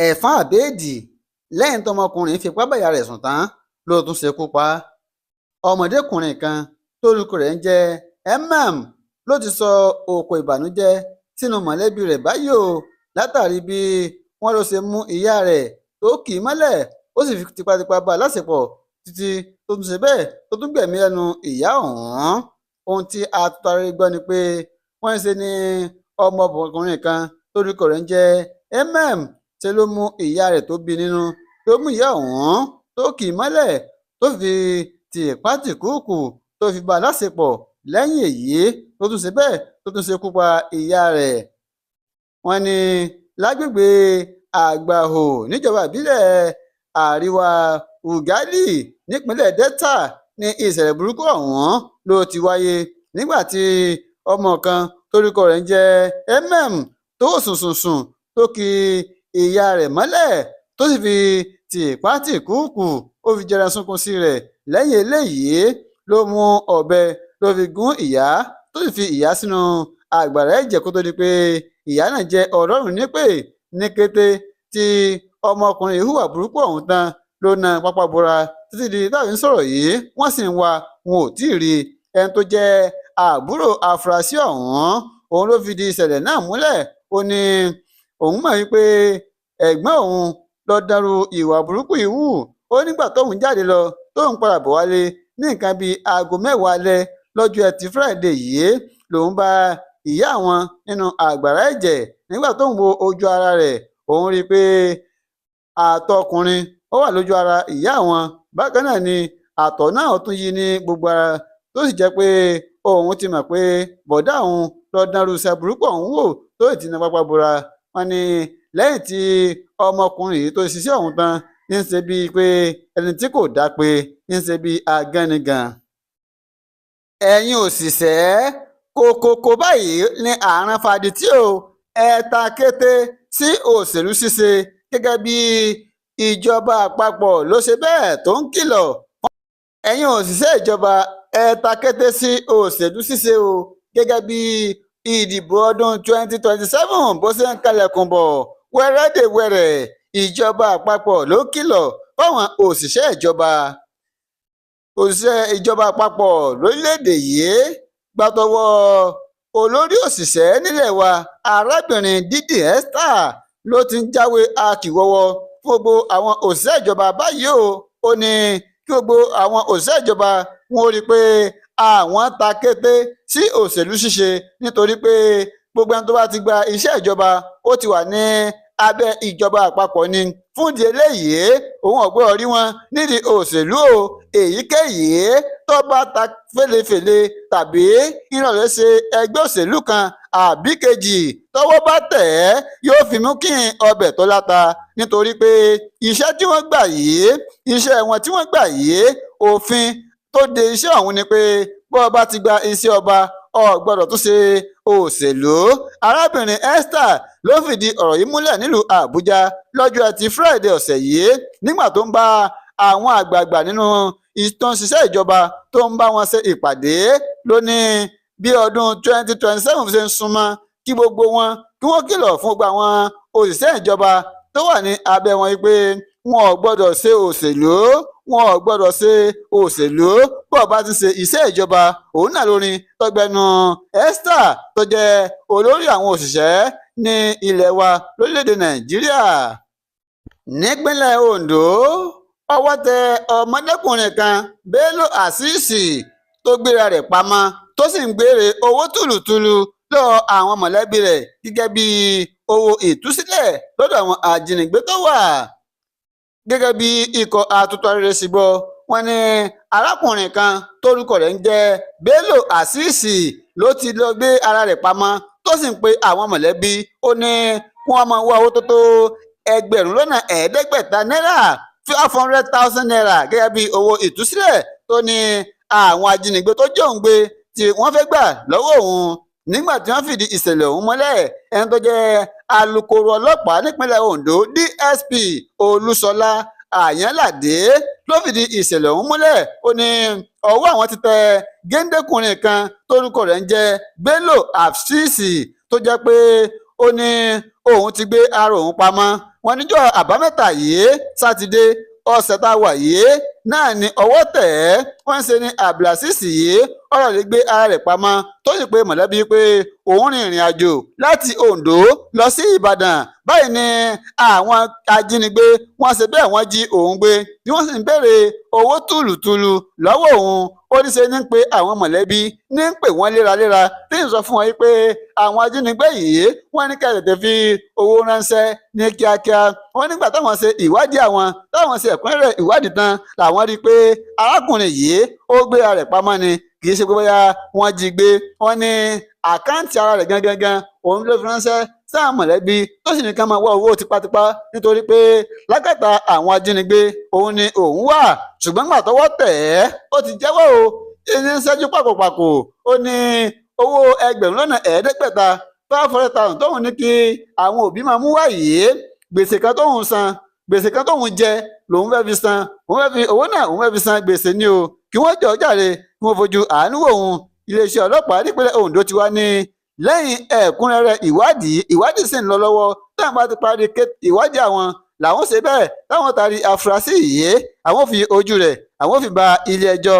ẹ̀fọn àbéèdì lẹ́yìn tọmọkùnrin fipá báyà rẹ̀ sùn tán ló tún ṣekú pa á. ọmọdékùnrin kan tórúkọ rẹ̀ ń jẹ́ Emam ló ti sọ òkò ìbànújẹ́ sínú mọ̀lẹ́bí rẹ̀ báyìí o látàrí bí wọ́n ló ṣe mú ìyá rẹ̀ tó kì í mọ́lẹ̀ ó sì fi tipátipá bá a láṣepọ̀ títí tó tún ṣe bẹ́ẹ̀ tó tún gbẹ̀mí lẹ́nu ìyá ọ̀hún. ohun tí a tarí gbọ́ ni pé wọ́n ń ṣe ní ọmọkùnrin kan tórúkọ rẹ̀ ń jẹ́ Emam ṣe ló mú ìyá rẹ̀ tó bí nínú tó mú ìyá ọ̀hún tó kì í mọ́lẹ̀ tó fi tìpátìkúùkù tó fi bá a láṣepọ̀ lẹ́yìn èyí tó tún ṣe bẹ́ẹ̀ tó tún ṣekú pa ìyá rẹ̀. wọ́n ní lágbègbè àgbàhò níjọba ìbílẹ̀ àríwá Ugali nípínlẹ̀ Delta ní ìṣẹ̀lẹ̀ burúkú ọ̀hún ló ti wáyé nígbà tí ọmọ kan tórúkọ rẹ̀ ń jẹ́ Emam tó sùnsùnsùn tó ki ìyá rẹ̀ mọ́lẹ̀ tó sì fi tìpátìkúùkù ó fi jẹran sunkún sí rẹ̀. lẹ́yìn eléyìí ló mú ọ̀bẹ ló fi gún ìyá tó sì fi ìyá sínú àgbàrá ẹ̀jẹ̀ kó tó di pé ìyá náà jẹ ọlọ́run nípè. ní kété tí ọmọkùnrin hùwà burúkú ọ̀hún tán ló na pápá bora títí di táwọn ń sọ̀rọ̀ yìí wọ́n sì ń wá wọn ò tí ì rí ẹni tó jẹ́ àbúrò afurasí ọ̀hún. òun ló fi di ìṣẹ̀lẹ̀ náà múlẹ̀. ó ní òun mọ̀ wípé ẹ̀gbọ́n òun lọ dàrú ìwà burúkú yìí wù. ó nígbà tóun jáde lọ tóun padà bọ̀ wálé ní nǹkan bíi aago 10 alẹ́ lọ́jọ́ ẹtì Friday yìí lòun bá ìyá àwọn nínú àgbàrá ẹ̀jẹ̀. nígbà tóun wo ojú ara rẹ̀ òun rí i pé àtọkùnrin ó wà lójú ara ìyá àwọn bákan náà ni àtọ̀ náà tún yí ní gbogbo ara tó sì jẹ́ pé òun ti mọ̀ pé bọ̀dá òun lọ dánrú iṣẹ́ burúkú ọ̀hún wò tó sì ti na pápá bora. wọ́n ní lẹ́yìn tí ọmọkùnrin yìí tó ṣiṣẹ́ ọ̀hún tán ń ṣe bíi pé ẹni tí kò dá pé ń ṣe bíi agánigàn. ẹ̀yin òṣìṣẹ́ kòkòkò báyìí ní àárín fadití o ẹ ta kété sí òṣèlú ṣíṣe gẹ́gẹ́ bí ìjọba àpapọ̀ ló ṣe bẹ́ẹ̀ tó ń kìlọ̀. ẹ̀yin òṣìṣẹ́ ìjọba ẹ ta kété sí òṣèlú ṣíṣe o gẹ́gẹ́ bí ìdìbò ọdún 2027 bó ṣe ń kalẹ̀kùn bọ̀ wẹ́rẹ́dẹ̀wẹ̀rẹ̀. ìjọba àpapọ̀ ló kìlọ̀ fáwọn òṣìṣẹ́ ìjọba àpapọ̀ lórílẹ̀‐èdè yìí gbàtọwọ́ olórí òṣìṣẹ́ nílẹ̀ wa arábìnrin Dídì Esther ló ti ń jáwé akíwọ́wọ́ fún gbogbo àwọn òṣìṣẹ́ ìjọba báyìí o. ó ní kí gbogbo àwọn òṣìṣẹ́ ìjọba wọn ò rí i pé àwọn ta kété sí òṣèlú ṣíṣe nítorí pé gbogbo ẹni tó bá ti gba iṣẹ́ ìjọba ó ti wà ní abẹ́ ìjọba àpapọ̀ ni. fún ìdí eléyìí òun ọ̀gbọ́n rí wọn nídìí òṣèlú o. èyíkéyìí tó bá ta fèlèfèlè tàbí ìrànlẹ́ ṣe ẹgbẹ́ òṣèlú kan àbí kejì tọ́wọ́ bá tẹ̀ ẹ́ yóò fi mú kí ọbẹ̀ tó láta nítorí pé iṣẹ́ tí wọ́n gbà yìí iṣẹ́ wọn tí wọ́n gbà yìí òfin tó de iṣẹ́ ọ̀hún ni pé bó o bá ti gba iṣẹ́ ọba o gbọ́dọ̀ tún ṣe òṣèlú. arábìnrin Esther ló fìdí ọ̀rọ̀ yìí múlẹ̀ nílùú Àbújá lọ́jọ́ ẹtì Friday ọ̀sẹ̀ yìí nígbà tó ń bá àwọn àgbààgbà nínú tó ń ṣiṣẹ́ ìjọba tó ń bá wọn ṣe ìpàdé lónìí bí ọdún 2027 ṣe ń súnmọ́ kí gbogbo wọn kí wọ́n kìlọ̀ fún gbogbo àwọn òṣìṣẹ́ ìjọba tó wà ní abẹ́ wọn pé wọn ò gbọ́dọ̀ ṣe òṣèlú bó bá ti ṣe iṣẹ́ ìjọba. òun náà lórin tọgbẹnu Esther tó jẹ́ olórí àwọn òṣìṣẹ́ ní ilẹ̀ wa lórílẹ̀‐èdè Nàìjíríà. nípínlẹ̀ Ondo ọwọ́ tẹ ọmọdékùnrin kan Bello Asisi tó gbéra rẹ̀ pamọ́ tó sì ń béèrè owó tùlùtùlù lọ́wọ́ àwọn mọ̀lẹ́bí rẹ̀ gẹ́gẹ́ bí owó ìtúsílẹ̀ lọ́dọ̀ àwọn ajínigbé tó wà. gẹ́gẹ́ bí ikọ̀ àtúntàrẹ́rẹ́ sí gbọ́ wọ́n ní arákùnrin kan tórúkọ rẹ̀ ń jẹ́ Bello Asisi ló ti lọ gbé ara rẹ̀ pamọ́ tó sì ń pe àwọn mọ̀lẹ́bí ó ní kí wọ́n máa wá owó tó tó 500,000 náírà 500,000 naira gẹ́gẹ́ bí owó ìtúsílẹ̀ tó ní àwọn ajínigbé tó jẹ́ òun gbé tí wọ́n fẹ́ gbà lọ́wọ́ òun. nígbà tí wọ́n fìdí ìṣẹ̀lẹ̀ ọ̀hún mọ́lẹ̀ ẹni tó jẹ́ alukoro ọlọ́pàá nípínlẹ̀ Ondo DSP Olúṣọlá Àyànládé ló fìdí ìṣẹ̀lẹ̀ ọ̀hún múlẹ̀. ó ní ọwọ́ àwọn ti tẹ géńdékùnrin kan tórúkọ rẹ̀ ń jẹ́ Bello Asisi tó jẹ́ pé ó ní òun ti gbé ara òun pamọ́. wọ́n níjọ́ àbámẹ́ta yìí sátidé ọ̀sẹ̀ tá a wà yìí náà ni ọwọ́ tẹ̀ ẹ́ wọ́n ń ṣe ní Abdulazeez yìí ọ̀rọ̀ lè gbé ara rẹ̀ pamọ́ tó sì pé mọ̀lẹ́bí pé òun rin ìrìn àjò láti Ondo lọ sí Ìbàdàn báyìí ni àwọn ajínigbé wọ́n ṣe bẹ́ẹ̀ wọ́n jí òun gbé bí wọ́n sì ń béèrè owó tùlùtùlù lọ́wọ́ òun ó ní ṣe ní pé àwọn mọ̀lẹ́bí ní ń pè wọ́n léraléra tí ń sọ fún wọn pé àwọn ajínigbé yìí wọ́n ní ká tètè fi owó ránṣẹ́ ní kíákíá wọ́n nígbà táwọn ṣe ìwádìí táwọn ṣe ẹ̀kúnrẹ́rẹ́ ìwádìí tán làwọn rí i pé arákùnrin yìí ó gbé ara rẹ̀ pamọ́ ni kì í ṣe pé bóyá wọ́n jí gbé wọ́n ní àkáǹtì ara rẹ̀ gangan òun ló fi ránṣẹ́ sáà mọ̀lẹ́bí tó sì ní ká máa wá owó tipátipá nítorí pé lákàtà àwọn ajínigbé òun ni òun wà ṣùgbọ́n nígbà tọ́wọ́ tẹ̀ ẹ́ ó ti jẹ́wọ́ o ẹni ń ṣẹ́jú pàkópàkó ó ní owó 500,000 500,000 tóun ní kí àwọn òbí máa mú wá yìí gbèsè kan tóun san gbèsè kan tóun jẹ lòun fẹ́ fi san òun fẹ́ fi owó náà òun fẹ́ fi san gbèsè ni o kí wọ́n jọ jàre kí wọ́n fojú àánú wò òun iléeṣẹ́ ọlọ́pàá nípínlẹ̀ Ondo ti wá ní lẹ́yìn ẹ̀kúnrẹ́rẹ́ ìwádìí sì ń lọ lọ́wọ́ táwọn bá ti parí ìwádìí àwọn làwọn ṣe bẹ́ẹ̀ táwọn taari àfúrásì yìí àwọn fi ojú rẹ̀ àwọn fi ba ilé ẹjọ́.